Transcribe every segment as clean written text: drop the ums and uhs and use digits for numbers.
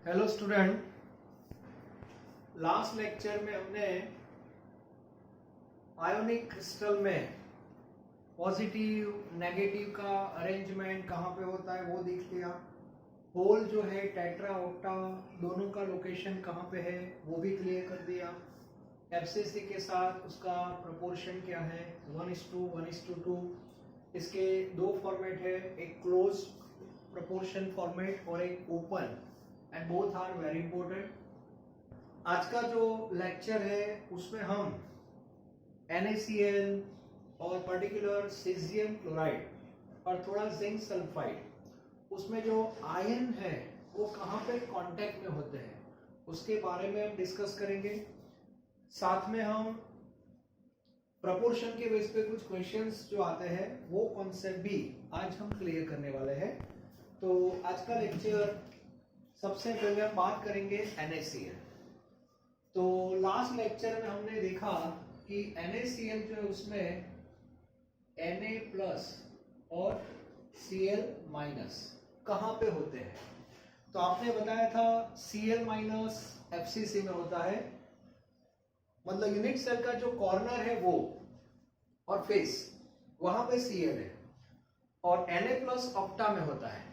Hello student, last lecture में हमने ionic crystal में पॉजिटिव नेगेटिव का अरेंजमेंट कहाँ पे होता है वो देख लिया। होल जो है टेट्रा ऑक्टा दोनों का लोकेशन कहाँ पे है वो भी क्लियर कर दिया। एफसीसी के साथ उसका प्रोपोर्शन क्या है 1:1:2। इसके दो फॉर्मेट है, एक क्लोज प्रोपोर्शन फॉर्मेट और एक open, and both are very important. आज का जो लेक्चर है उसमें हम NaCl और पर्टिकुलर सीजियम क्लोराइड और थोड़ा जिंक सल्फाइड उसमें जो आयन है वो कहाँ पे कांटेक्ट में होते हैं उसके बारे में हम डिस्कस करेंगे। साथ में हम प्रोपोर्शन के बेस पे कुछ क्वेश्चंस जो आते हैं वो कॉन्सेप्ट भी आज हम क्लियर करने वाले हैं। तो आज का लेक्चर सबसे पहले हम बात करेंगे NaCl। तो लास्ट लेक्चर में हमने देखा कि NaCl जो है उसमें Na+ और Cl- कहाँ पे होते हैं। तो आपने बताया था Cl- FCC में होता है, मतलब यूनिट सेल का जो कॉर्नर है वो और फेस वहां पे Cl है, और Na+ ऑक्टा में होता है।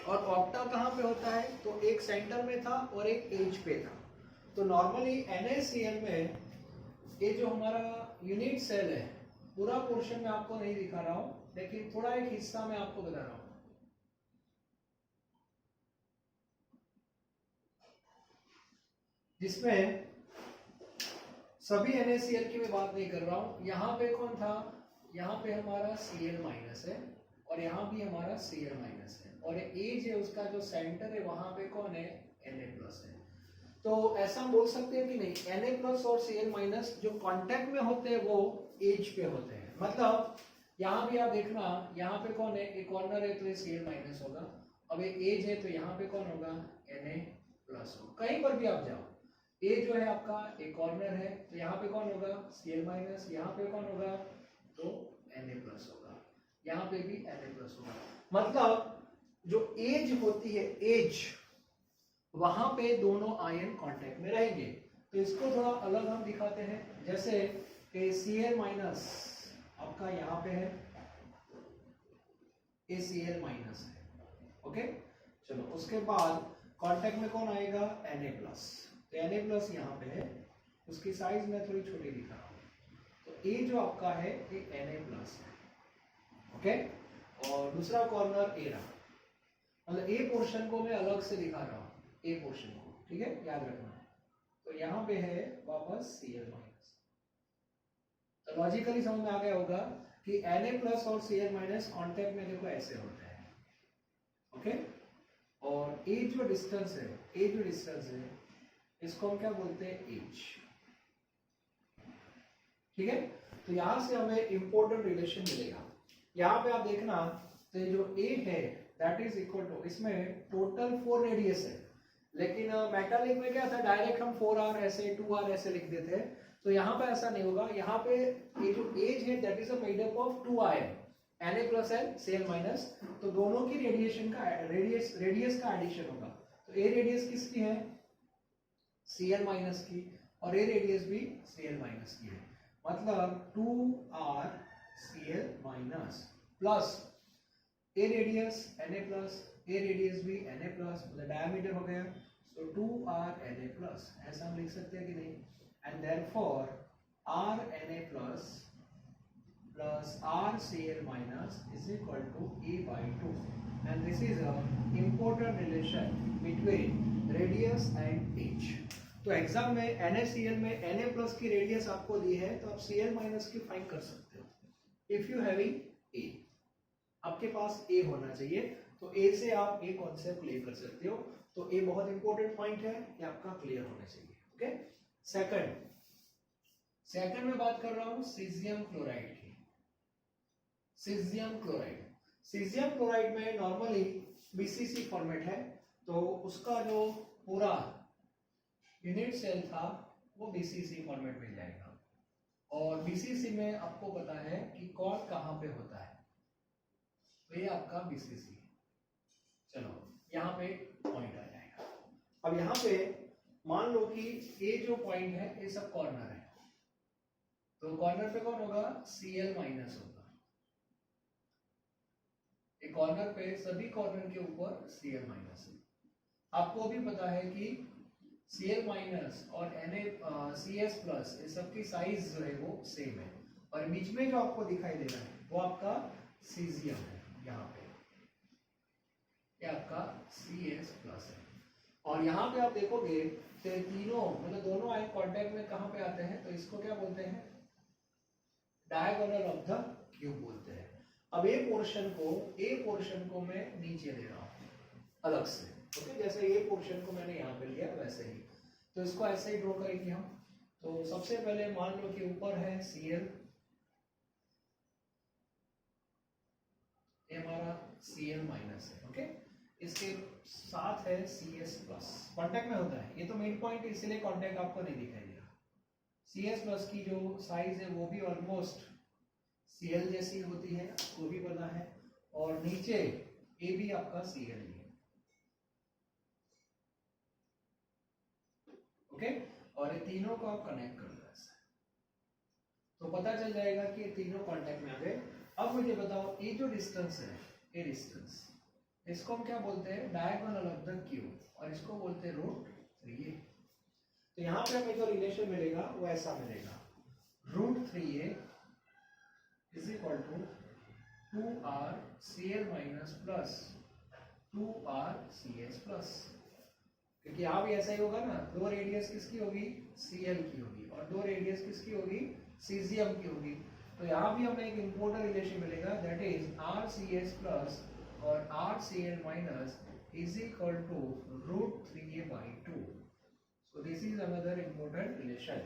और ऑक्टा कहाँ पे होता है तो एक सेंटर में था और एक एज पे था। तो नॉर्मली NaCl में ये जो हमारा यूनिट सेल है पूरा पोर्शन में आपको नहीं दिखा रहा हूं, लेकिन थोड़ा एक हिस्सा में आपको बता रहा हूं। जिसमें सभी NaCl की मैं बात नहीं कर रहा हूं। यहाँ पे कौन था, यहाँ पे हमारा Cl- है और यहाँ भी हमारा Cl- है, और एज है उसका जो सेंटर है वहां पे कौन है Na+ है। तो ऐसा बोल सकते हैं कि नहीं, Na+ और Cl- जो कांटेक्ट में होते हैं वो एज पे होते हैं। मतलब यहाँ भी आप देखना, यहाँ पे कौन है, एक कॉर्नर है तो ये Cl- होगा। अब ये एज है तो यहाँ पे कौन होगा Na+ होगा। कहीं पर भी आप जाओ, ए जो है आपका एक कॉर्नर है तो यहाँ पे कौन होगा Cl-, यहाँ पे कौन होगा तो Na+ होगा, यहाँ पे भी Na+ होगा। मतलब जो एज होती है, एज वहां पे दोनों आयन कांटेक्ट में रहेंगे। तो इसको थोड़ा अलग हम दिखाते हैं, जैसे Cl- आपका यहाँ पे है, Cl- है। ओके, चलो उसके बाद कांटेक्ट में कौन आएगा Na+। तो Na+ यहाँ पे है, उसकी साइज मैं थोड़ी छोटी दिखा रहा हूँ। तो ए जो आपका है ये Na+ है। ओके, और दूसरा कॉर्नर ए रहा, मतलब ए पोर्शन को मैं अलग से दिखा रहा हूँ, ए पोर्शन को, ठीक है, याद रखना। तो यहाँ पे है वापस Cl-। तो लॉजिकली समझ में आ गया होगा कि Na+ और Cl- कांटेक्ट में देखो ऐसे होते हैं। ओके, और ए जो डिस्टेंस है इसको हम क्या बोलते हैं एज, ठीक है। तो यहां से हमें इंपॉर्टेंट रिलेशन मिलेगा। यहाँ पे आप देखना, तो ये जो ए है दैट इज इक्वल टू, इसमें टोटल 4 रेडियस है, लेकिन मेटालिक में क्या था, डायरेक्ट हम 4r ऐसे 2r ऐसे लिख देते हैं। तो यहाँ पे ऐसा नहीं होगा। यहाँ पे ये जो एज है that is made up of 2 ion, Na+ and Cl-। तो दोनों की रेडिएशन का रेडियस का एडिशन होगा। तो ए रेडियस किसकी है Cl- की, और ए रेडियस भी Cl- की है। मतलब 2r Cl- प्लस ए रेडियस Na+, ए रेडियस भी Na+, मतलब डायमीटर हो गया। सो 2r Na+, ऐसा हम लिख सकते हैं कि नहीं। And therefore r Na+ plus r Cl- is equal to A/2, and this is a important relation between radius and age। तो एग्जाम में NaCl में Na+ की रेडियस आपको दी है तो आप Cl- की फाइंड कर सकते हो। इफ यू हैविंग A, आपके पास A होना चाहिए, तो A से आप A कॉन्सेप्ट क्लियर कर सकते हो। तो A बहुत इंपॉर्टेंट पॉइंट है, ये आपका क्लियर होना चाहिए। ओके, सेकंड में बात कर रहा हूं सीजियम क्लोराइड की। सीजियम क्लोराइड में नॉर्मली BCC फॉर्मेट है, तो उसका जो पूरा यूनिट सेल था वो BCC फॉर्मेट में जाएगा। और BCC में आपको पता है कि कौन कहां पे होता है, तो ये आपका BCC है। चलो यहाँ पे पॉइंट आ जाएगा। अब यहाँ पे मान लो कि ये जो पॉइंट है ये सब कॉर्नर है, तो कॉर्नर पे कौन होगा, Cl माइनस होगा। ये कॉर्नर पे सभी कॉर्नर के ऊपर Cl माइनस है। आपको भी पता है कि Cl माइनस और CS प्लस ये सबकी साइज जो है वो सेम है, और बीच में जो आपको दिखाई दे रहा है वो आपका सीजियम है, यहाँ पे ये आपका CS प्लस है। और यहाँ पे आप देखोगे तो तीनों मतलब दोनों आयन कांटेक्ट में कहाँ पे आते हैं, तो इसको क्या बोलते हैं, डायगोनल ऑफ द क्यूब बोलते हैं। अब ए पोर्शन को मैं नीचे ले रहा हूँ अलग से, ओके, जैसे ये पोर्शन को मैंने यहाँ पे लिया वैसे ही, तो इसको ऐसे ही ड्रॉ करेंगे हम। तो सबसे पहले मान लो कि ऊपर है Cl, ये हमारा Cl माइनस है, ओके, इसके साथ है CS प्लस, कांटेक्ट में होता है, ये तो मिड पॉइंट इसलिए कांटेक्ट आपको नहीं दिखाई दे रहा। CS प्लस की जो साइज है वो भी ऑलमोस्ट Cl जैसी होती है, वो भी पता है, और नीचे ये भी आपका Cl ही है, ओके, और ये तीनों को आप कनेक्ट कर दो ऐसे, तो पता चल जाएगा कि ये तीनों कांटेक्ट में आ गए। अब मुझे बताओ ये जो डिस्टेंस है, ये डिस्टेंस, इसको हम क्या बोलते हैं, डायगोनल ऑफ द क्यूब, और इसको बोलते हैं √3a। तो यहाँ पे हमें जो रिलेशन मिलेगा वो ऐसा मिलेगा, √3a is equal to 2r Cl minus plus 2r CS plus, क्योंकि यहाँ भी ऐसा ही होगा ना, दो रेडियस किसकी होगी, Cl की होगी, और दो रेडियस किसकी होगी, सीजियम की होगी। तो यहाँ भी हमें एक इंपॉर्टेंट रिलेशन मिलेगा, दैट इज RCS प्लस और RCl minus is equal to √3a/2। So this is another important relation.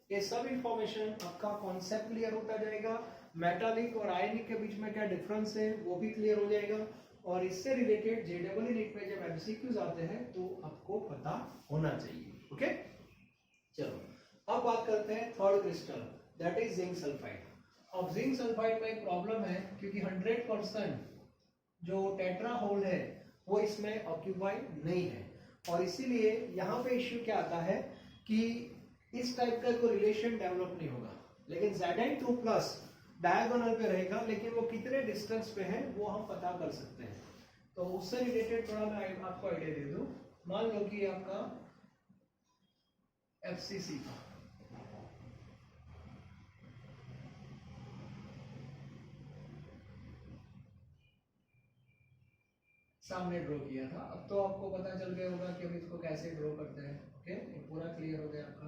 ये सब इंफॉर्मेशन आपका कॉन्सेप्ट क्लियर होता जाएगा, मेटालिक और आयनिक के बीच में क्या डिफरेंस है वो भी क्लियर हो जाएगा, और इससे रिलेटेड JEE नीट में जब MCQs आते हैं तो आपको पता होना चाहिए, ओके। चलो अब बात करते हैं third crystal, that is zinc sulphide. अब जिंक सल्फाइड में एक प्रॉब्लम है, क्योंकि 100% जो टेट्रा होल है वो इसमें ऑक्यूपाई नहीं है, और इसीलिए यहाँ पे इश्यू क्या आता है कि इस टाइप का कोई रिलेशन डेवलप नहीं होगा, लेकिन Zn2 प्लस डायगोनल पे रहेगा, लेकिन वो कितने डिस्टेंस पे है वो हम पता कर सकते हैं। तो उससे रिलेटेड थोड़ा मैं आपको आइडिया दे दूं, मान लो कि आपका FCC था, सामने ड्रॉ किया था। अब तो आपको पता चल गया होगा कि हम इसको कैसे ड्रॉ करते हैं, ओके, पूरा क्लियर हो गया आपका।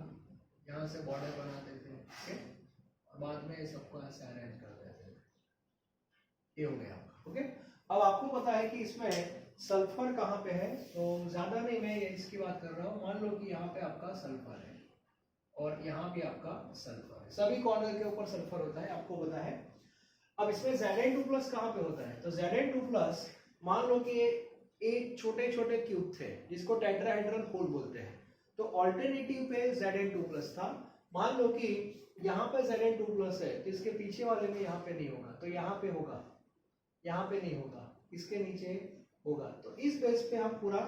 यहाँ से बॉर्डर बनाते थे, ओके, और बाद में ये सबको ऐसे अरेंज कर देते थे, ये हो गया आपका, ओके। अब आपको पता है कि इसमें सल्फर कहाँ पे है, तो ज्यादा नहीं मैं इसकी बात कर रहा हूँ। मान लो कि यहाँ पे आपका सल्फर है और यहाँ भी आपका सल्फर है, सभी कॉर्नर के ऊपर सल्फर होता है, आपको पता है। अब इसमें Zn2 प्लस कहाँ पे होता है, तो Zn2 प्लस मान लो कि एक छोटे छोटे क्यूब थे जिसको टेट्राहेड्रल होल बोलते हैं, तो ऑल्टरनेटिव पे Zn2 प्लस था। मान लो कि यहाँ पे Zn2 प्लस है, तो इसके पीछे वाले में यहाँ पे नहीं होगा, तो यहाँ पे होगा, यहाँ पे नहीं होगा, इसके नीचे होगा। तो इस बेस पे आप पूरा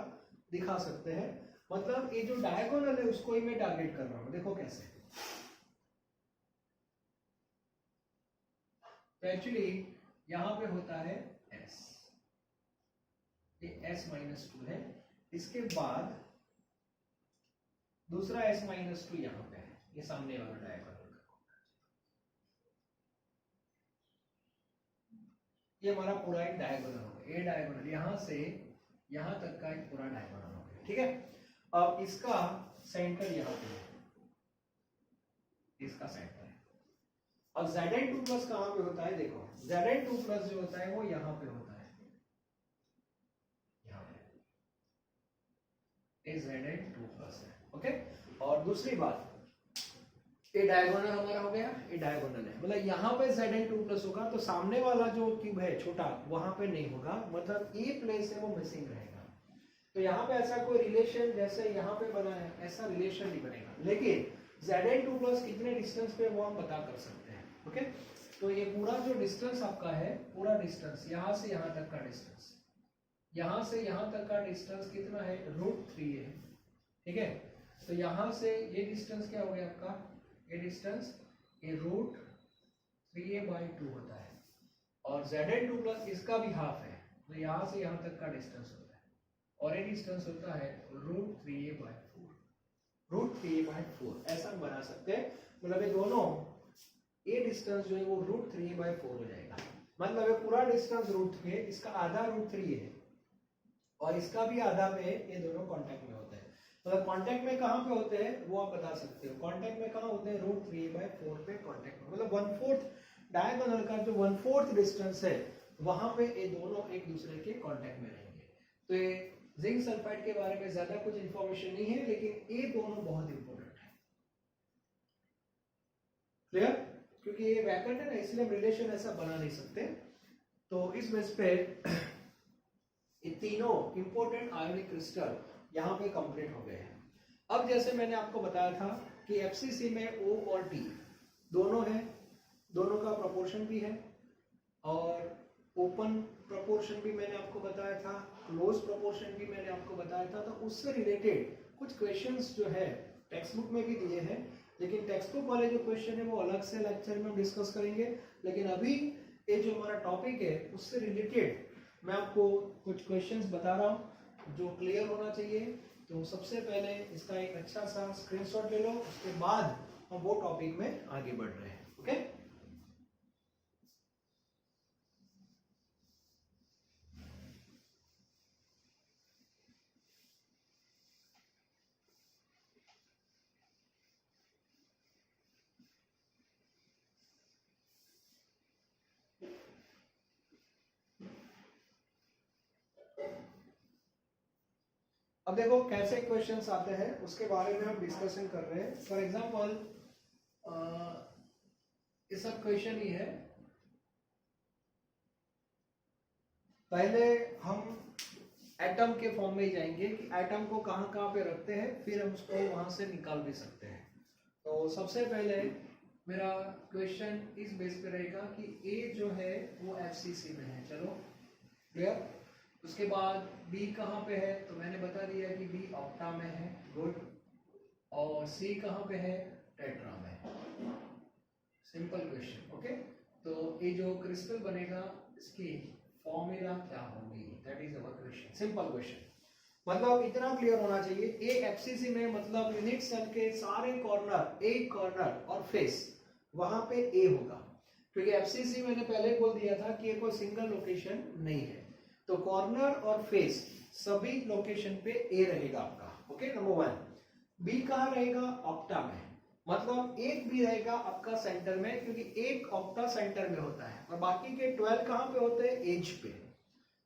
दिखा सकते हैं, मतलब ये जो डायगोनल है उसको ही मैं टारगेट कर रहा हूँ। देखो कैसे, तो एक्चुअली यहाँ पे होता है S, ये S-2 है, इसके बाद दूसरा S-2 यहाँ पे है, ये सामने वाला डायगोनल का, ये हमारा पूरा एक डायगोनल हो गया, ये डायगोनल यहाँ से यहाँ तक का एक पूरा डायगोनल हो गया, ठीक है। अब इसका सेंटर यहाँ पे है, इसका सेंटर है। अब Zn2 प्लस कहाँ पे होता है, देखो Zn2 प्लस जो होता है वो यहाँ पे होता है, यहाँ पे Zn2 प्लस है, ओके। और दूसरी बात, ये डायगोनल हमारा हो गया, ये डायगोनल है, मतलब यहाँ पे Zn2 प्लस होगा तो सामने वाला जो क्यूब है छोटा वहां पे नहीं होगा, मतलब ये प्लेस है वो मिसिंग रहेगा। तो यहाँ पे ऐसा कोई रिलेशन जैसे यहाँ पे बना है ऐसा रिलेशन नहीं बनेगा, लेकिन Zn2 प्लस कितने डिस्टेंस पे वो हम पता कर सकते हैं, ओके। तो ये पूरा जो डिस्टेंस आपका है, पूरा डिस्टेंस यहाँ से यहाँ तक का डिस्टेंस, यहाँ से यहाँ तक का डिस्टेंस कितना है, √3a, ठीक है। तो यहां से ये डिस्टेंस क्या हो गया आपका, ये डिस्टेंस ये रूट 3a/2 होता है, और Zn2 प्लस इसका भी हाफ है, तो यहां से यहां तक का डिस्टेंस होता है, और ये डिस्टेंस होता है रूट 3a/4, रूट 3a/4 ऐसा हम बना सकते हैं। मतलब ये दोनों, ये डिस्टेंस जो है वो रूट 3a/4 हो जाएगा। मतलब ये पूरा डिस्टेंस रूट 3 है, इसका आधा रूट 3 है, और इसका भी आधा में ये दोनों कांटेक्ट में होते हैं। मतलब कांटेक्ट में कहां पे होते हैं वो आप बता सकते हो, कांटेक्ट में कहां होते हैं, रूट 3a/4 पे कांटेक्ट में, मतलब 1/4 डायगोनल का जो 1/4 डिस्टेंस है वहां पे ये दोनों एक दूसरे के कांटेक्ट में रहेंगे। तो ये जिंक सल्फाइड के बारे में ज्यादा कुछ इंफॉर्मेशन नहीं है, लेकिन ये दोनों बहुत इंपॉर्टेंट है। क्लियर? क्योंकि ये वैकेंट है ना, इसलिए हम रिलेशन ऐसा बना नहीं सकते। तो इस बेस पे ये तीनों इंपॉर्टेंट आयोनिक क्रिस्टल यहाँ पे कंप्लीट हो गए हैं। अब जैसे मैंने आपको बताया था कि एफसीसी में O और T दोनों है, दोनों का प्रोपोर्शन भी है, और ओपन प्रोपोर्शन भी मैंने आपको बताया था, क्लोज प्रोपोर्शन भी मैंने आपको बताया था। तो उससे रिलेटेड कुछ क्वेश्चंस जो है टेक्स्ट बुक में भी दिए हैं, लेकिन टेक्स्ट बुक वाले जो क्वेश्चन है वो अलग से लेक्चर में डिस्कस करेंगे। लेकिन अभी ये जो हमारा टॉपिक है उससे रिलेटेड मैं आपको कुछ क्वेश्चंस बता रहा हूँ जो क्लियर होना चाहिए। तो सबसे पहले इसका एक अच्छा सा स्क्रीनशॉट ले लो, उसके बाद हम वो टॉपिक में आगे बढ़ रहे हैं। ओके, अब देखो कैसे क्वेश्चंस आते हैं उसके बारे में हम डिस्कशन कर रहे हैं। फॉर एग्जांपल ये सब क्वेश्चन ही है। पहले हम एटम के फॉर्म में ही जाएंगे कि एटम को कहाँ कहाँ पे रखते हैं, फिर हम उसको वहां से निकाल भी सकते हैं। तो सबसे पहले मेरा क्वेश्चन इस बेस पे रहेगा कि ए जो है वो एफसीसी में है, चलो क्लियर। उसके बाद बी कहाँ पे है, तो मैंने बता दिया कि बी ऑक्टा में है, गुड। और सी कहाँ पे है, टेट्रा में। Simple question, okay. तो ये जो क्रिस्टल बनेगा इसकी फॉर्मूला क्या होगी, that is our question, simple question. मतलब इतना क्लियर होना चाहिए, ए एफसीसी में मतलब यूनिट सेल के सारे कॉर्नर, एक कॉर्नर और फेस वहां पे ए होगा, क्योंकि एफसीसी मैंने पहले बोल दिया था कि ये कोई सिंगल लोकेशन नहीं है। तो कॉर्नर और फेस सभी लोकेशन पे ए रहेगा आपका, ओके, नंबर 1। बी कहाँ रहेगा, ऑक्टा में, मतलब एक भी रहेगा आपका सेंटर में, क्योंकि एक ऑक्टा सेंटर में होता है, और बाकी के 12 कहाँ पे होते हैं, एज पे।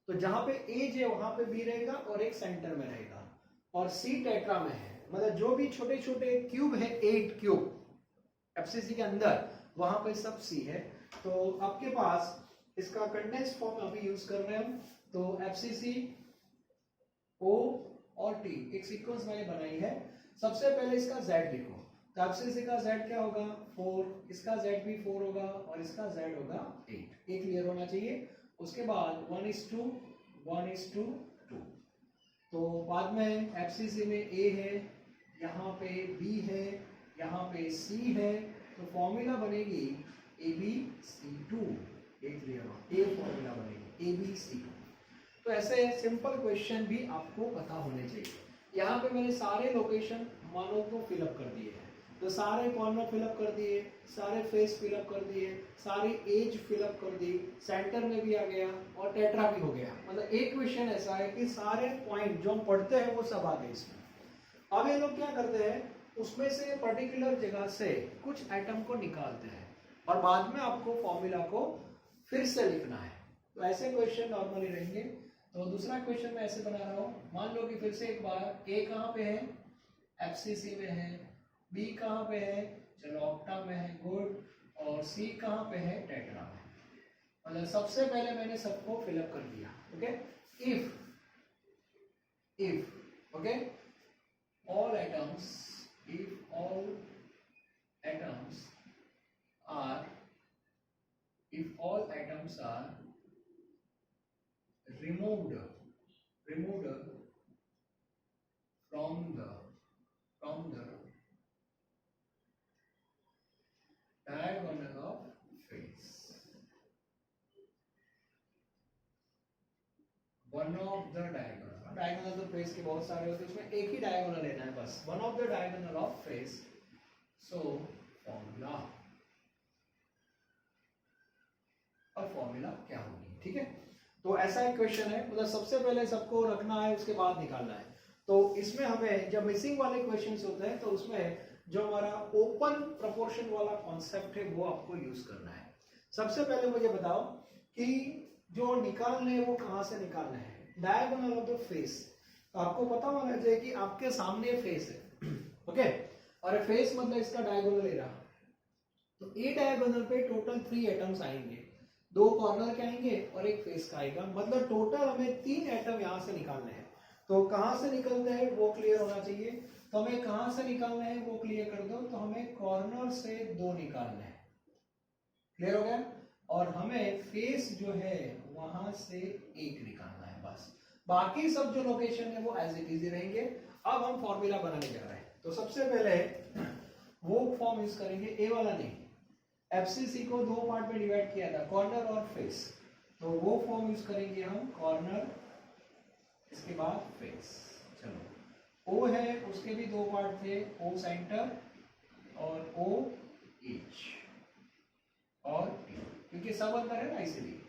तो जहां पे एज है वहां पे बी रहेगा और एक सेंटर में रहेगा। और सी टेट्रा में है, मतलब जो भी छोटे छोटे क्यूब है, 8 क्यूब एफसीसी के अंदर, वहां पे सब सी है। तो आपके पास इसका कंडेंस फॉर्म अभी यूज कर रहे हैं हम। तो एफसीसी, ओ और टी एक सीक्वेंस मैंने बनाई है। सबसे पहले इसका जेड लिखो, तो एफसीसी का जेड क्या होगा, 4, इसका जेड भी 4 होगा, और इसका जेड होगा 8। ये क्लियर होना चाहिए। उसके बाद 1:2, 1:2। तो बाद में एफसीसी में ए है, यहाँ पे बी है, यहाँ पे सी है, तो फॉर्मूला बनेगी ABC2। ये क्लियर हो, ये फॉर्मूला बनेगी ABC2। तो ऐसे सिंपल क्वेश्चन भी आपको पता होने चाहिए। यहाँ पे मैंने सारे लोकेशन मानो तो फिलअप कर दिए हैं, तो सारे कॉर्नर फिलअप कर दिए, सारे फेस फिलअप कर दिए, सारी एज फिलअप कर दी, सेंटर में भी आ गया, और टेट्रा भी हो गया। मतलब एक क्वेश्चन ऐसा है कि सारे पॉइंट जो हम पढ़ते हैं वो सब आ गए इसमें। अब ये लोग क्या करते हैं, उसमें से पर्टिकुलर जगह से कुछ एटम को निकालते हैं, और बाद में आपको फॉर्मूला को फिर से लिखना है। तो ऐसे क्वेश्चन नॉर्मली रहेंगे। तो दूसरा क्वेश्चन मैं ऐसे बना रहा हूँ, मान लो कि फिर से एक बार ए कहाँ पे है, एफसीसी में है, बी कहाँ पे है, चलो ऑक्टा में है, गुड। और सी कहाँ पे है, टेट्रा में। मतलब सबसे पहले मैंने सबको फिलअप कर दिया, okay. If okay all atoms, if all atoms are, if all atoms are removed from the diagonal of face, one of the diagonal. Diagonal तो फेस के बहुत सारे होते हैं, उसमें एक ही डायगोनल लेना है बस, one of the diagonal of face. So formula, अब फॉर्मूला क्या होगी, ठीक है। तो ऐसा एक क्वेश्चन है, मतलब सबसे पहले सबको रखना है, उसके बाद निकालना है। तो इसमें हमें जब मिसिंग वाले क्वेश्चंस होते हैं तो उसमें जो हमारा ओपन प्रोपोर्शन वाला कॉन्सेप्ट है वो आपको यूज करना है। सबसे पहले मुझे बताओ कि जो निकालने हैं वो कहां से निकालना है, डायगोनल ऑफ द फेस। तो आपको पता होना चाहिए कि आपके सामने फेस है, ओके, और फेस मतलब इसका डायगोनल ले रहा, तो ए डायगोनल पे टोटल 3 एटम्स आएंगे, 2 कॉर्नर के आएंगे और एक फेस का आएगा, मतलब टोटल हमें 3 एटम यहां से निकालने हैं। तो कहां से निकलते हैं वो क्लियर होना चाहिए। तो हमें कहां से निकालना है वो क्लियर कर दो। तो हमें कॉर्नर से 2 निकालने हैं, क्लियर हो गया, और हमें फेस जो है वहां से 1 निकालना है बस। बाकी सब जो लोकेशन है वो एज इट इज रहेंगे। अब हम फॉर्मूला बनाने जा रहे हैं। तो सबसे पहले वो फॉर्म यूज करेंगे, ए वाला नहीं, एफसीसी को 2 पार्ट में डिवाइड किया था, कॉर्नर और फेस। तो वो फॉर्म यूज करेंगे हम, कॉर्नर इसके बाद फेस। चलो, ओ है उसके भी 2 पार्ट थे, ओ सेंटर और ओ एच और ए, क्योंकि सब अंदर है ना इसलिए।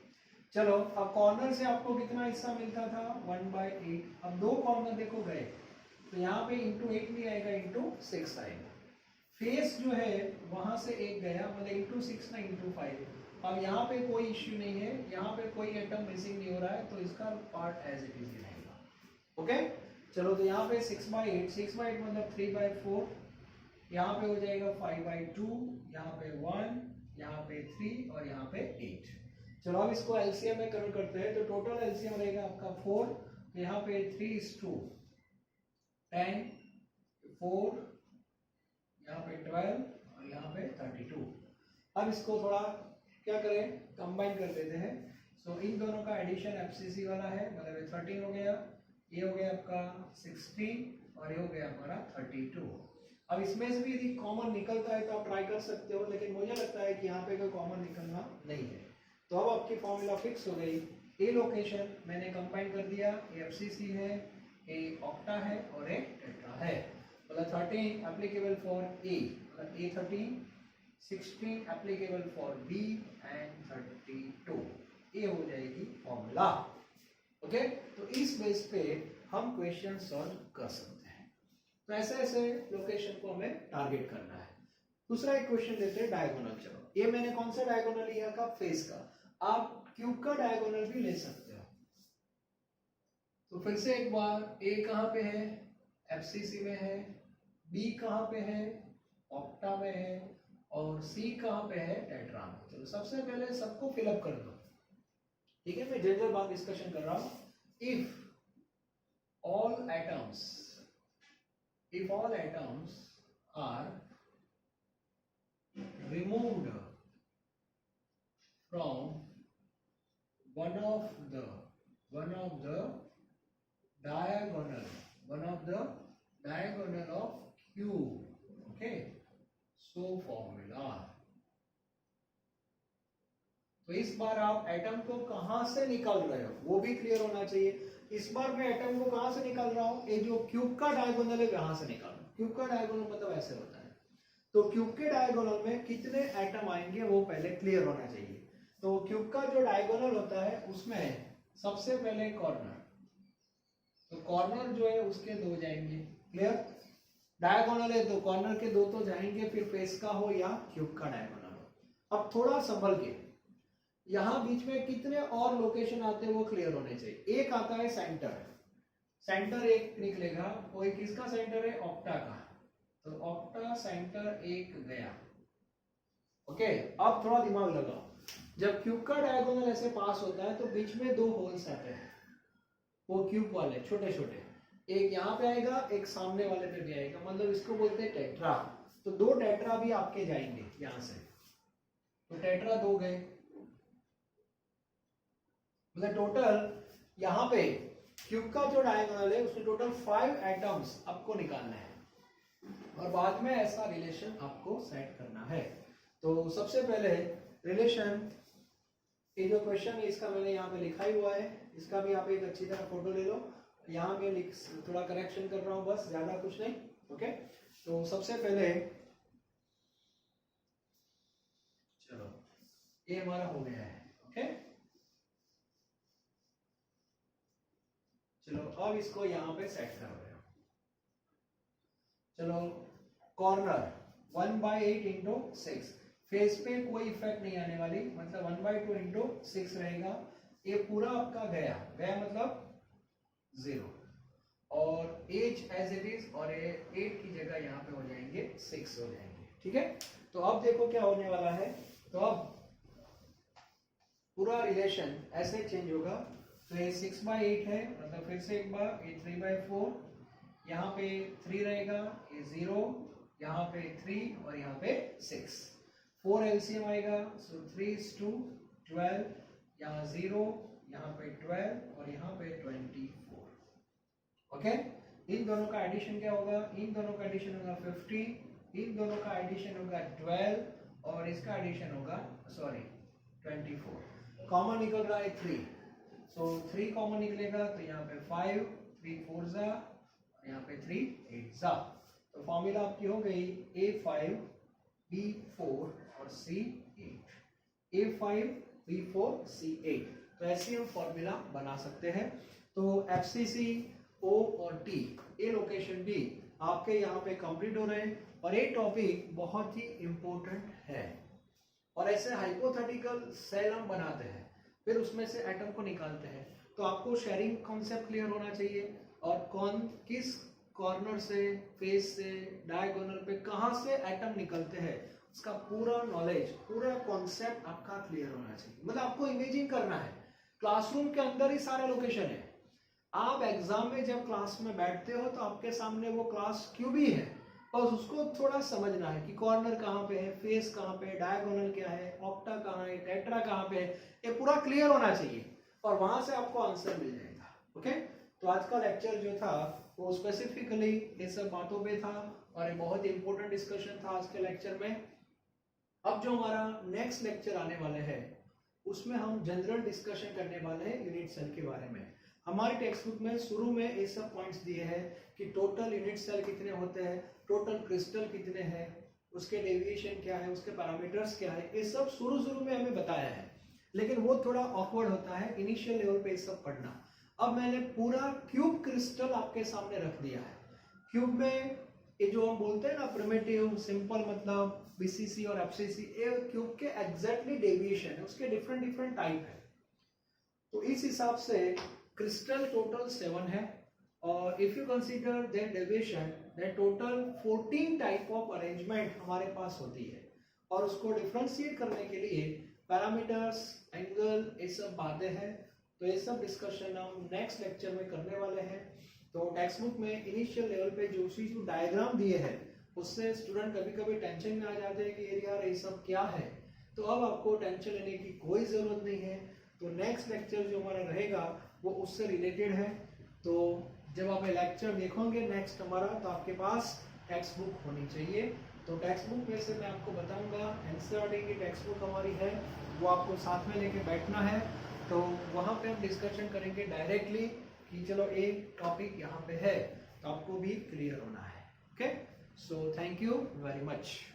चलो, अब कॉर्नर से आपको कितना हिस्सा मिलता था, 1/8। अब 2 कॉर्नर देखो गए, तो यहाँ पे इंटू 8 नहीं आएगा, इंटू 6 आएगा। फेस जो है वहां से 1 गया, मतलब इंटू 6 ना इंटू 5। अब यहाँ पे कोई इश्यू नहीं है, यहाँ पे कोई एटम मिसिंग नहीं हो रहा है, तो इसका पार्ट एज इट इज रहेगा, ओके। चलो, तो यहाँ पे 6/8, 6/8 मतलब 3/4, यहाँ पे हो जाएगा 5/2, यहाँ पे 1, यहाँ पे 3 और यहाँ पे 8। चलो, अब इसको एलसीएम में कन्वर्ट करते हैं। तो टोटल एलसीएम रहेगा आपका 4, तो यहाँ पे 3:10, 4, यहाँ पे 12 और यहाँ पे 32। अब इसको थोड़ा क्या करें, कंबाइन कर देते हैं। सो इन दोनों का एडिशन एफसीसी वाला है, मतलब 13 हो गया, ये हो गया आपका 16 और ये हो गया हमारा 32। अब इसमें से भी यदि कॉमन निकलता है तो आप ट्राई कर सकते हो, लेकिन मुझे लगता है कि यहाँ पे कोई कॉमन निकलना नहीं है। तो अब आपकी फॉर्मूला फिक्स हो गई। ए लोकेशन मैंने कंबाइन कर दिया, ए एफसीसी है, ए ऑक्टा है और ए टेट्रा है। मतलब 13 एप्लीकेबल फॉर ए, मतलब A13, 16 applicable for B and 32 ये हो जाएगी फॉर्मूला, ओके। तो इस बेस पे हम क्वेश्चन सॉल्व कर सकते हैं। तो ऐसे ऐसे लोकेशन को हमें टारगेट करना है। दूसरा एक क्वेश्चन लेते हैं डायगोनल। चलो, ये मैंने कौन सा डायगोनल लिया था, फेस का। आप क्यूब का डायगोनल भी ले सकते हो। तो फिर से एक बार, ए कहाँ पे है, एफसीसी में है, बी कहाँ पे है, ऑक्टा में है, और सी कहाँ पे है, टेट्रा में। चलो, सबसे पहले सबको फिलअप कर दो, ठीक है। मैं जनरल बात डिस्कशन कर रहा हूं। If all atoms are removed from one of the diagonal of cube, okay, so formula। तो इस बार आप एटम को कहां से निकाल रहे हो वो भी क्लियर होना चाहिए। इस बार मैं एटम को कहां से निकाल रहा हूं, ये जो क्यूब का डायगोनल है वहां से निकाल रहा हूं। क्यूब का डायगोनल मतलब ऐसे होता है। तो क्यूब के डायगोनल में कितने एटम आएंगे वो पहले क्लियर होना चाहिए। तो क्यूब का जो डायगोनल होता है उसमें सबसे पहले कॉर्नर, तो कॉर्नर जो है उसके 2 जाएंगे, क्लियर। डायगोनल है तो कॉर्नर के 2 तो जाएंगे, फिर फेस का हो या क्यूब का डायगोनल हो। अब थोड़ा संभल के, यहां बीच में कितने और लोकेशन आते हैं वो क्लियर होने चाहिए। एक आता है सेंटर एक निकलेगा, वो किसका सेंटर है, ऑक्टा का। तो ऑक्टा सेंटर 1 गया, ओके। अब थोड़ा दिमाग लगाओ, जब क्यूब का डायगोनल ऐसे पास होता है तो बीच में 2 होल्स आते हैं, वो क्यूब वाले छोटे छोटे, एक यहाँ पे आएगा, एक सामने वाले पे भी आएगा, मतलब इसको बोलते हैं टेट्रा। तो 2 टेट्रा भी आपके जाएंगे यहां से, तो टेट्रा 2 गए, मतलब टोटल यहाँ पे क्यूब का जो डायगोनल है उसमें टोटल 5 एटम्स आपको निकालना है, और बाद में ऐसा रिलेशन आपको सेट करना है। तो सबसे पहले रिलेशन, ये जो क्वेश्चन है इसका मैंने यहाँ पे लिखा ही हुआ है, इसका भी आप एक अच्छी तरह फोटो ले लो। यहाँ पे थोड़ा करेक्शन कर रहा हूँ बस, ज्यादा कुछ नहीं। ओके, तो सबसे पहले चलो ये हमारा हो गया है। ओके, चलो अब इसको यहाँ पे सेट कर रहे हो। चलो कॉर्नर 1/8 इंटू 6, फेस पे कोई इफेक्ट नहीं आने वाली, मतलब 1/2 इंटू 6 रहेगा। ये पूरा आपका गया मतलब 0, और एज एज इट इज, और ये 8 की जगह यहाँ पे हो जाएंगे 6 हो जाएंगे। ठीक है, तो अब देखो क्या होने वाला है। तो अब पूरा रिलेशन ऐसे चेंज होगा। तो ये 6/8 है, मतलब फिर से एक बार ये 3/4, यहाँ पे 3 रहेगा, ये 0, यहाँ पे 3 और यहाँ पे 6, 4 एलसीएम आएगा। सो 3:12, यहाँ 0, यहाँ पे 12 और यहाँ पे 24। ओके, इन दोनों का एडिशन क्या होगा? इन दोनों का एडिशन होगा 50, इन दोनों का एडिशन होगा 12 और इसका एडिशन होगा 24। कॉमन निकल रहा है 3, सो 3 कॉमन निकलेगा तो यहाँ पे 5, 3 4 जा, यहाँ पे 3 8 जा। तो फॉर्मूला आपकी हो गई A5 B4 और C8, A5 B4 C8। तो ऐसे हम फॉर्मूला बना सकते हैं। तो FCC O और T, ये लोकेशन भी आपके यहाँ पे कंप्लीट हो रहे हैं, और ये टॉपिक बहुत ही इंपॉर्टेंट है। और ऐसे हाइपोथेटिकल सेल हम बनाते हैं, फिर उसमें से एटम को निकालते हैं। तो आपको शेयरिंग कॉन्सेप्ट क्लियर होना चाहिए, और किस कॉर्नर से, फेस से, डायगोनल पे कहाँ से एटम निकलते हैं, उसका पूरा नॉलेज, पूरा कॉन्सेप्ट आपका क्लियर होना चाहिए। मतलब आपको इमेजिन करना है, क्लासरूम के अंदर ही सारे लोकेशन है। आप एग्जाम में जब क्लास में बैठते हो तो आपके सामने वो क्लास क्यूब ही है, बस उसको थोड़ा समझना है कि कॉर्नर कहाँ पे है, फेस कहाँ पे है, डायगोनल क्या है, ऑक्टा कहाँ है, टेट्रा कहाँ पे है, ये पूरा क्लियर होना चाहिए, और वहां से आपको आंसर मिल जाएगा। ओके, तो आज का लेक्चर जो था वो स्पेसिफिकली ये सब बातों पे था, और ये बहुत इंपॉर्टेंट डिस्कशन था आज के लेक्चर में। अब जो हमारा नेक्स्ट लेक्चर आने वाले हैं उसमें हम जनरल डिस्कशन करने वाले हैं यूनिट सेल के बारे में। हमारी टेक्स्ट बुक में शुरू में ये सब पॉइंट्स दिए हैं कि टोटल यूनिट सेल कितने होते हैं, टोटल क्रिस्टल कितने हैं, उसके डेविएशन क्या है, उसके पैरामीटर्स क्या है, ये सब शुरू में हमें बताया है। लेकिन वो थोड़ा ऑकवर्ड होता है इनिशियल लेवल पे ये सब पढ़ना। अब मैंने पूरा क्यूब क्रिस्टल आपके सामने रख दिया है। क्यूब में ये जो हम बोलते हैं ना प्रिमिटिव, सिंपल, मतलब बीसीसी और एफसीसी, ये क्यूब के एग्जैक्टली डेविएशन है, उसके डिफरेंट टाइप है। तो इस हिसाब से क्रिस्टल टोटल 7 है, और if you consider their deviation, their total 14 type of arrangement हमारे पास होती है। और उसको डिफरेंशिएट करने के लिए पैरामीटर्स, एंगल, ये सब बातें हैं। तो ये सब डिस्कशन हम नेक्स्ट लेक्चर में करने वाले हैं। तो टेक्स्ट बुक में इनिशियल लेवल पे जो डायग्राम दिए हैं उससे स्टूडेंट कभी टेंशन में आ जाते हैं कि यार ये सब क्या है। तो अब आपको टेंशन लेने की कोई जरूरत नहीं है। तो नेक्स्ट लेक्चर जो हमारा रहेगा वो उससे रिलेटेड है। तो जब आप लेक्चर देखोगे नेक्स्ट हमारा, तो आपके पास टेक्स्ट बुक होनी चाहिए। तो टेक्स्ट बुक में से मैं आपको बताऊंगा, एनसीईआरटी की टेक्स्ट बुक हमारी है, वो आपको साथ में लेके बैठना है। तो वहाँ पे हम डिस्कशन करेंगे डायरेक्टली कि चलो एक टॉपिक यहाँ पे है, तो आपको भी क्लियर होना है। Okay, so thank you very much.